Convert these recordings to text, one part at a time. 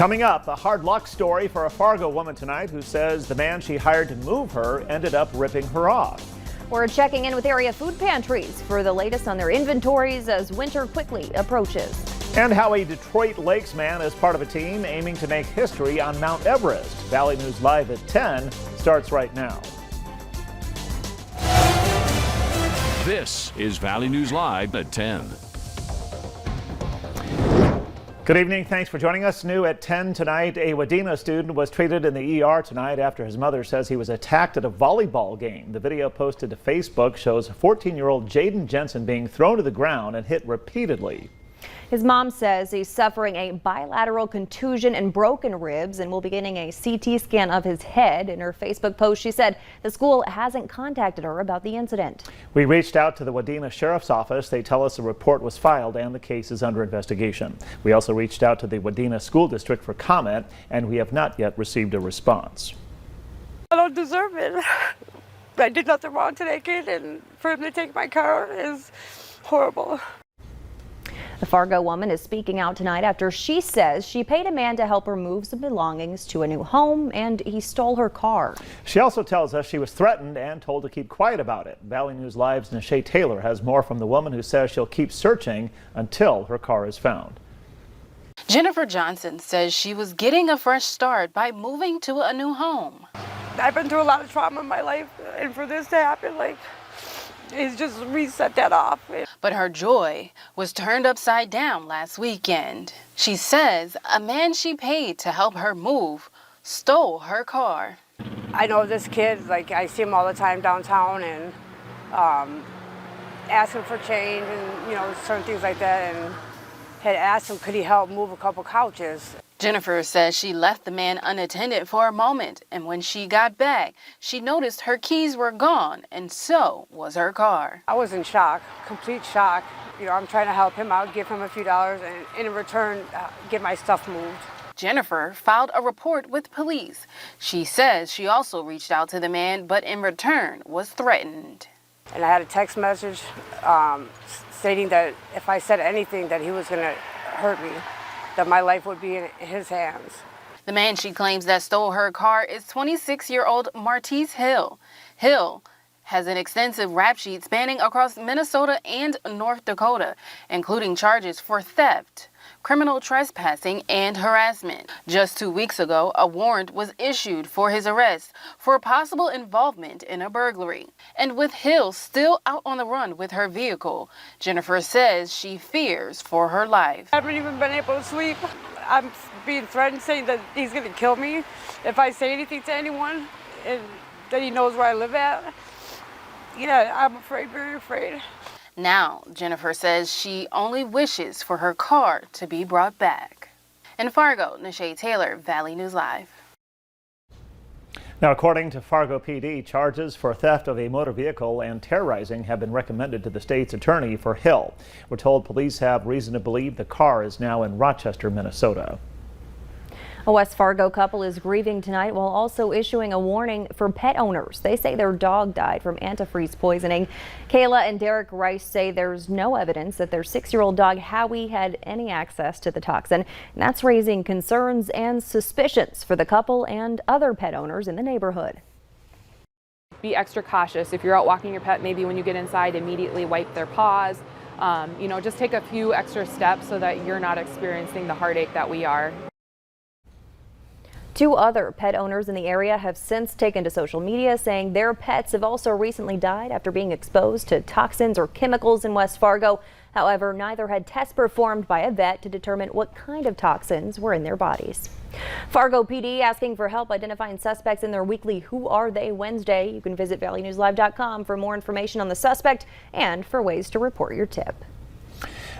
Coming up, a hard luck story for a Fargo woman tonight who says the man she hired to move her ended up ripping her off. We're checking in with area food pantries for the latest on their inventories as winter quickly approaches. And how a Detroit Lakes man is part of a team aiming to make history on Mount Everest. Valley News Live at 10 starts right now. This is Valley News Live at 10. Good evening. Thanks for joining us. New at 10 tonight, a Wadena student was treated in the ER tonight after his mother says he was attacked at a volleyball game. The video posted to Facebook shows 14-year-old Jaden Jensen being thrown to the ground and hit repeatedly. His mom says he's suffering a bilateral contusion and broken ribs and will be getting a CT scan of his head. In her Facebook post, she said the school hasn't contacted her about the incident. We reached out to the Wadena Sheriff's Office. They tell us a report was filed and the case is under investigation. We also reached out to the Wadena School District for comment, and we have not yet received a response. I don't deserve it. I did nothing wrong to that kid, and for him to take my car is horrible. The Fargo woman is speaking out tonight after she says she paid a man to help her move some belongings to a new home and he stole her car. She also tells us she was threatened and told to keep quiet about it. Valley News Live's Nishay Taylor has more from the woman who says she'll keep searching until her car is found. Jennifer Johnson says she was getting a fresh start by moving to a new home. I've been through a lot of trauma in my life, and for this to happen, it's just reset that off. But her joy was turned upside down last weekend. She says a man she paid to help her move stole her car. I know this kid, I see him all the time downtown, and ask him for change and, certain things like that, and had asked him could he help move a couple couches. Jennifer says she left the man unattended for a moment, and when she got back, she noticed her keys were gone, and so was her car. I was in shock, complete shock. I'm trying to help him out, give him a few dollars, and in return, get my stuff moved. Jennifer filed a report with police. She says she also reached out to the man, but in return was threatened. And I had a text message stating that if I said anything that he was going to hurt me, that my life would be in his hands. The man she claims that stole her car is 26-year-old Martise Hill. Hill has an extensive rap sheet spanning across Minnesota and North Dakota, including charges for theft, criminal trespassing, and harassment. Just 2 weeks ago, a warrant was issued for his arrest for possible involvement in a burglary. And with Hill still out on the run with her vehicle, Jennifer says she fears for her life. I haven't even been able to sleep. I'm being threatened, saying that he's going to kill me if I say anything to anyone, and that he knows where I live at. Yeah, I'm afraid, very afraid. Now, Jennifer says she only wishes for her car to be brought back. In Fargo, Nishay Taylor, Valley News Live. Now, according to Fargo PD, charges for theft of a motor vehicle and terrorizing have been recommended to the state's attorney for Hill. We're told police have reason to believe the car is now in Rochester, Minnesota. A West Fargo couple is grieving tonight while also issuing a warning for pet owners. They say their dog died from antifreeze poisoning. Kayla and Derek Rice say there's no evidence that their 6-year-old dog Howie had any access to the toxin. And that's raising concerns and suspicions for the couple and other pet owners in the neighborhood. Be extra cautious. If you're out walking your pet, maybe when you get inside, immediately wipe their paws. Just take a few extra steps so that you're not experiencing the heartache that we are. 2 other pet owners in the area have since taken to social media saying their pets have also recently died after being exposed to toxins or chemicals in West Fargo. However, neither had tests performed by a vet to determine what kind of toxins were in their bodies. Fargo PD asking for help identifying suspects in their weekly Who Are They Wednesday. You can visit valleynewslive.com for more information on the suspect and for ways to report your tip.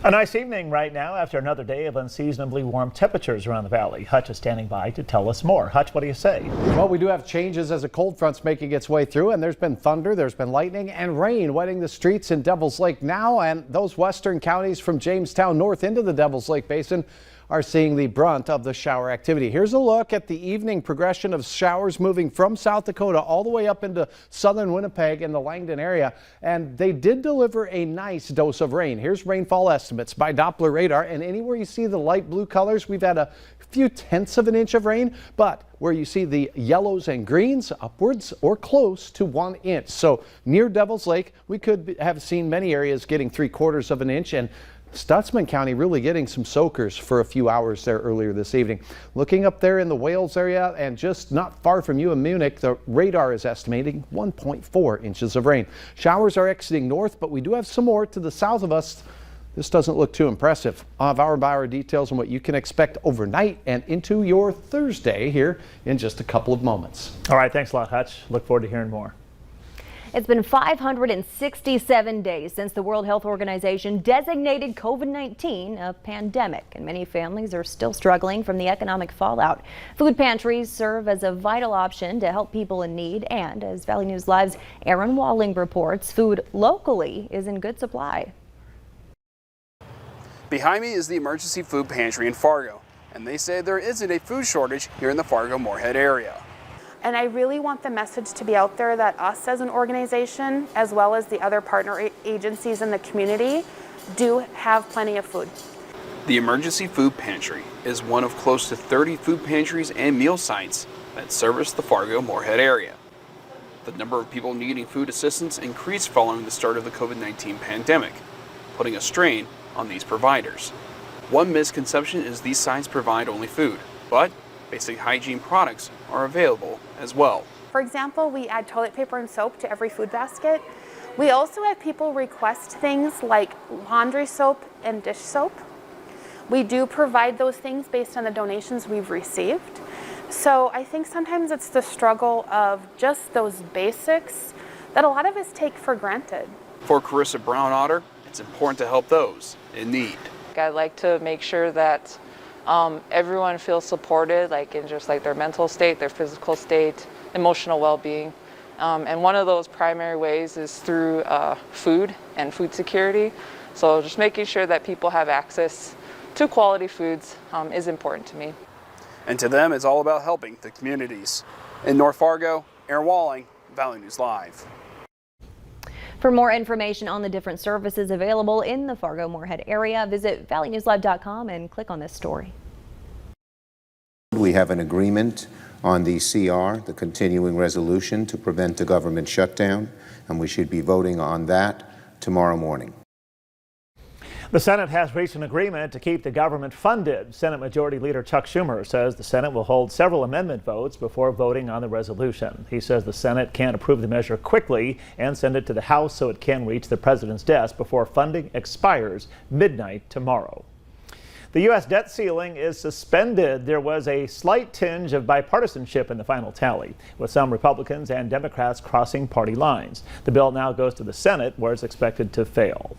A nice evening right now after another day of unseasonably warm temperatures around the valley. Hutch is standing by to tell us more. Hutch, what do you say? Well, we do have changes as a cold front's making its way through, and there's been thunder, there's been lightning and rain wetting the streets in Devil's Lake now, and those western counties from Jamestown north into the Devil's Lake Basin are seeing the brunt of the shower activity. Here's a look at the evening progression of showers moving from South Dakota all the way up into southern Winnipeg and the Langdon area. And they did deliver a nice dose of rain. Here's rainfall estimates by Doppler radar. And anywhere you see the light blue colors, we've had a few tenths of an inch of rain, but where you see the yellows and greens, upwards or close to 1 inch. So near Devil's Lake, we could have seen many areas getting 3/4 of an inch, and Stutzman County really getting some soakers for a few hours there earlier this evening. Looking up there in the Wales area and just not far from you in Munich, the radar is estimating 1.4 inches of rain. Showers are exiting north, but we do have some more to the south of us. This doesn't look too impressive. I'll have hour-by-hour details on what you can expect overnight and into your Thursday here in just a couple of moments. All right, thanks a lot, Hutch. Look forward to hearing more. It's been 567 days since the World Health Organization designated COVID-19 a pandemic, and many families are still struggling from the economic fallout. Food pantries serve as a vital option to help people in need, and as Valley News Live's Aaron Walling reports, food locally is in good supply. Behind me is the Emergency Food Pantry in Fargo, and they say there isn't a food shortage here in the Fargo-Moorhead area. And I really want the message to be out there that us as an organization, as well as the other partner agencies in the community, do have plenty of food. The Emergency Food Pantry is one of close to 30 food pantries and meal sites that service the Fargo-Moorhead area. The number of people needing food assistance increased following the start of the COVID-19 pandemic, putting a strain on these providers. One misconception is these sites provide only food, but basic hygiene products are available as well. For example, we add toilet paper and soap to every food basket. We also have people request things like laundry soap and dish soap. We do provide those things based on the donations we've received. So I think sometimes it's the struggle of just those basics that a lot of us take for granted. For Carissa Brown-Otter, it's important to help those in need. I like to make sure that everyone feels supported, like in just like their mental state, their physical state, emotional well-being. And one of those primary ways is through food and food security. So just making sure that people have access to quality foods is important to me. And to them, it's all about helping the communities. In North Fargo, Aaron Walling, Valley News Live. For more information on the different services available in the Fargo-Moorhead area, visit valleynewslive.com and click on this story. We have an agreement on the CR, the continuing resolution to prevent the government shutdown, and we should be voting on that tomorrow morning. The Senate has reached an agreement to keep the government funded. Senate Majority Leader Chuck Schumer says the Senate will hold several amendment votes before voting on the resolution. He says the Senate can't approve the measure quickly and send it to the House so it can reach the president's desk before funding expires midnight tomorrow. The U.S. debt ceiling is suspended. There was a slight tinge of bipartisanship in the final tally, with some Republicans and Democrats crossing party lines. The bill now goes to the Senate, where it's expected to fail.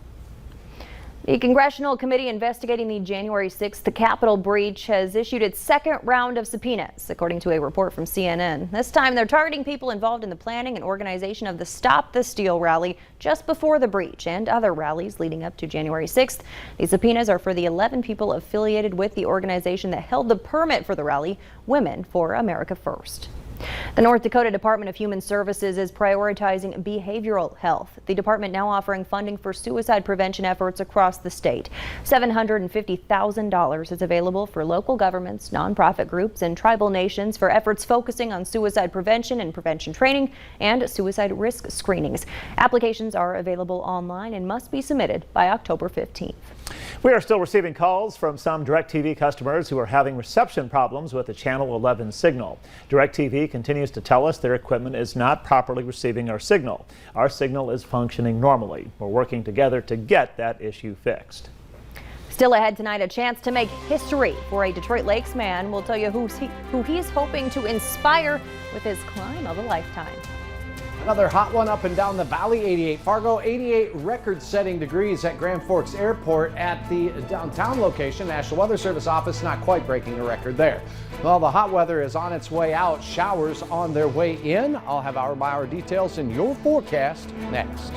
The Congressional Committee investigating the January 6th Capitol breach has issued its second round of subpoenas, according to a report from CNN. This time they're targeting people involved in the planning and organization of the Stop the Steal rally just before the breach and other rallies leading up to January 6th. These subpoenas are for the 11 people affiliated with the organization that held the permit for the rally, Women for America First. The North Dakota Department of Human Services is prioritizing behavioral health. The department now offering funding for suicide prevention efforts across the state. $750,000 is available for local governments, nonprofit groups, and tribal nations for efforts focusing on suicide prevention and prevention training and suicide risk screenings. Applications are available online and must be submitted by October 15th. We are still receiving calls from some DirecTV customers who are having reception problems with the Channel 11 signal. DirecTV continues to tell us their equipment is not properly receiving our signal. Our signal is functioning normally. We're working together to get that issue fixed. Still ahead tonight, a chance to make history for a Detroit Lakes man. We'll tell you who he's hoping to inspire with his climb of a lifetime. Another hot one up and down the valley. 88 Fargo, 88 record-setting degrees at Grand Forks Airport at the downtown location. National Weather Service office not quite breaking a record there. Well, the hot weather is on its way out. Showers on their way in. I'll have hour-by-hour details in your forecast next.